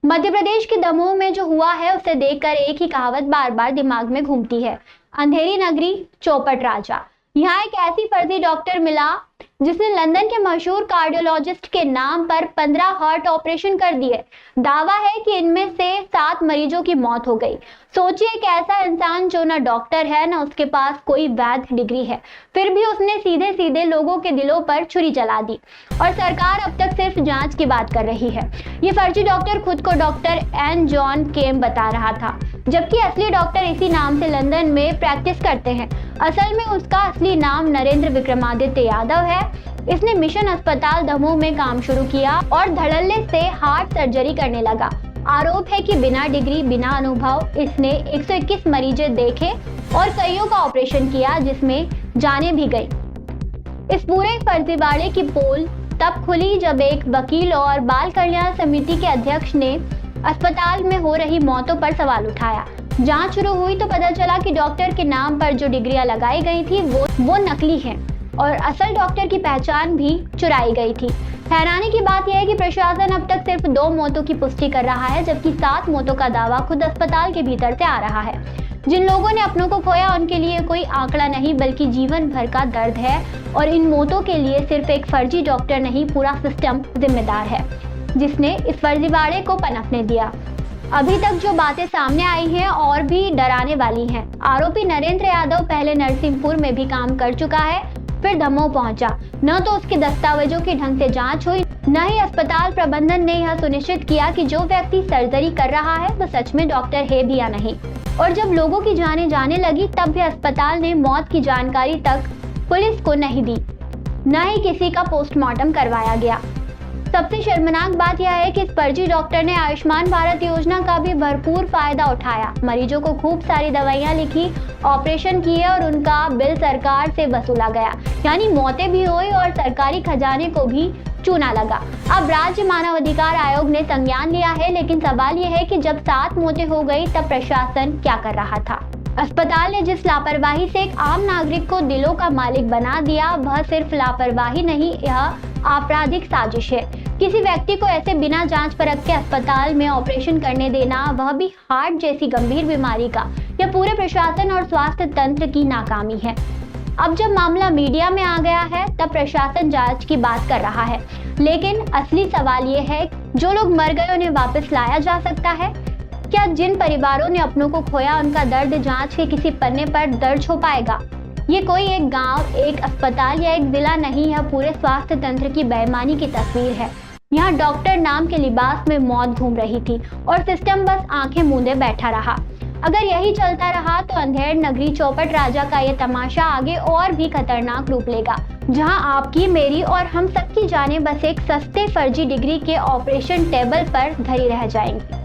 मध्य प्रदेश के दमोह में जो हुआ है उसे देखकर एक ही कहावत बार बार दिमाग में घूमती है, अंधेरी नगरी चौपट राजा। यहाँ एक ऐसी फर्जी डॉक्टर मिला जिसने लंदन के मशहूर कार्डियोलॉजिस्ट के नाम पर 15 हार्ट ऑपरेशन कर दिए। दावा है कि इनमें से 7 मरीजों की मौत हो गई। सोचिए, एक ऐसा इंसान जो ना डॉक्टर है ना उसके पास कोई वैध डिग्री है, फिर भी उसने सीधे सीधे लोगों के दिलों पर छुरी चला दी और सरकार अब तक सिर्फ जांच की बात कर रही है। ये फर्जी डॉक्टर खुद को डॉक्टर एन जॉन केम बता रहा था, जबकि असली डॉक्टर इसी नाम से लंदन में प्रैक्टिस करते हैं। असल में उसका असली नाम नरेंद्र विक्रमादित्य यादव है। इसने मिशन अस्पताल दमोह में काम शुरू किया और धड़ल्ले से हार्ट सर्जरी करने लगा। आरोप है कि बिना डिग्री बिना अनुभव इसने 121 मरीजें देखे और कईयों का ऑपरेशन किया, जिसमें जाने भी गई। इस पूरे फर्जीवाड़े की पोल तब खुली जब एक वकील और बाल कल्याण समिति के अध्यक्ष ने अस्पताल में हो रही मौतों पर सवाल उठाया। जांच शुरू हुई तो पता चला कि डॉक्टर के नाम पर जो डिग्रियां लगाई गई थी वो नकली हैं और असल डॉक्टर की पहचान भी चुराई गई थी। हैरानी की बात यह है कि प्रशासन अब तक सिर्फ 2 मौतों की पुष्टि कर रहा है, जबकि 7 मौतों का दावा खुद अस्पताल के भीतर से आ रहा है। जिन लोगों ने अपनों को खोया उनके लिए कोई आंकड़ा नहीं बल्कि जीवन भर का दर्द है और इन मौतों के लिए सिर्फ एक फर्जी डॉक्टर नहीं, पूरा सिस्टम जिम्मेदार है जिसने इस फर्जीवाड़े को पनपने दिया। अभी तक जो बातें सामने आई हैं और भी डराने वाली हैं। आरोपी नरेंद्र यादव पहले नरसिंहपुर में भी काम कर चुका है, फिर दमोह पहुंचा। न तो उसके दस्तावेजों की ढंग से जांच हुई, न ही अस्पताल प्रबंधन ने यह सुनिश्चित किया कि जो व्यक्ति सर्जरी कर रहा है वो सच में डॉक्टर है भी या नहीं। और जब लोगों की जानें जाने लगी तब भी अस्पताल ने मौत की जानकारी तक पुलिस को नहीं दी, न ही किसी का पोस्टमार्टम करवाया गया। सबसे शर्मनाक बात यह है कि इस फर्जी डॉक्टर ने आयुष्मान भारत योजना का भी भरपूर फायदा उठाया। मरीजों को खूब सारी दवाइयां लिखी, ऑपरेशन किए और उनका बिल सरकार से वसूला गया। यानी मौतें भी हुई और सरकारी खजाने को भी चूना लगा। अब राज्य मानव अधिकार आयोग ने संज्ञान लिया है, लेकिन सवाल यह है कि जब 7 मौतें हो गई तब प्रशासन क्या कर रहा था। अस्पताल ने जिस लापरवाही से एक आम नागरिक को दिलों का मालिक बना दिया, वह सिर्फ लापरवाही नहीं, यह आपराधिक साजिश है। किसी व्यक्ति को ऐसे बिना जांच परख के अस्पताल में ऑपरेशन करने देना, वह भी हार्ट जैसी गंभीर बीमारी का, यह पूरे प्रशासन और स्वास्थ्य तंत्र की नाकामी है। अब जब मामला मीडिया में आ गया है तब प्रशासन जांच की बात कर रहा है, लेकिन असली सवाल ये है, जो लोग मर गए उन्हें वापस लाया जा सकता है क्या? जिन परिवारों ने अपनों को खोया उनका दर्द जांच के किसी पन्ने पर दर्ज हो पाएगा? ये कोई एक गांव, एक अस्पताल या एक जिला नहीं, यह पूरे स्वास्थ्य तंत्र की बेईमानी की तस्वीर है। यहाँ डॉक्टर नाम के लिबास में मौत घूम रही थी और सिस्टम बस आंखें मूंदे बैठा रहा। अगर यही चलता रहा तो अंधेर नगरी चौपट राजा का ये तमाशा आगे और भी खतरनाक रूप लेगा, जहां आपकी, मेरी और हम सबकी जानें बस एक सस्ते फर्जी डिग्री के ऑपरेशन टेबल पर धरी रह जाएंगी।